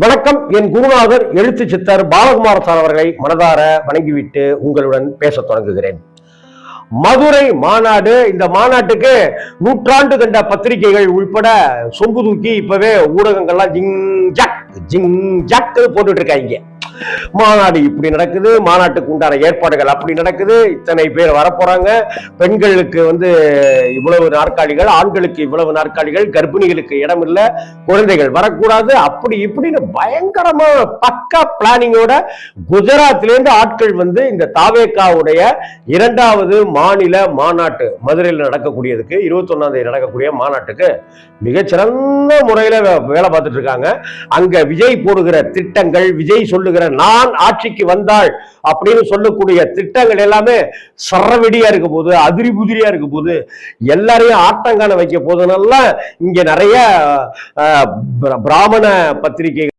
வணக்கம். என் குருநாதர் எழுத்து சித்தர் பாலகுமார சார் அவர்களை மனதார வணங்கிவிட்டு உங்களுடன் பேச தொடங்குகிறேன். மதுரை மாநாடு. இந்த மாநாட்டுக்கு நூற்றாண்டு கண்ட பத்திரிகைகள் உள்பட சொம்பு தூக்கி இப்பவே ஊடகங்கள்லாம் ஜிங் ஜக் போட்டுட்டு இருக்காங்க. மாநாடு இப்படி நடக்குது, மாநாட்டுக்கு உண்டான ஏற்பாடுகள் அப்படி நடக்குது, இத்தனை பேர் வரப்போறாங்க, பெண்களுக்கு இவ்வளவு நாற்காலிகள், ஆண்களுக்கு இவ்வளவு நாற்காலிகள், கர்ப்பிணிகளுக்கு இடம் இல்லை, குழந்தைகள் வரக்கூடாது, அப்படி இப்படின்னு பயங்கரமா பக்கா பிளானிங்கோட குஜராத்திலேருந்து ஆட்கள் இந்த தாவேகாவுடைய 2வது மாநில மாநாட்டு மதுரையில் நடக்கக்கூடியதுக்கு 21ஆம் தேதி நடக்கக்கூடிய மாநாட்டுக்கு மிகச்சிறந்த முறையில வேலை பார்த்துட்டு இருக்காங்க. அங்க விஜய் போடுகிற திட்டங்கள், விஜய் சொல்லுகிற நான் ஆட்சிக்கு வந்தாள் அப்படின்னு சொல்லக்கூடிய திட்டங்கள் எல்லாமே சரவெடியா இருக்க போது, அதிரி புதிரியா இருக்க போது, எல்லாரையும் ஆட்டங்கான வைக்க போதுனால இங்க நிறைய பிராமண பத்திரிகைகள்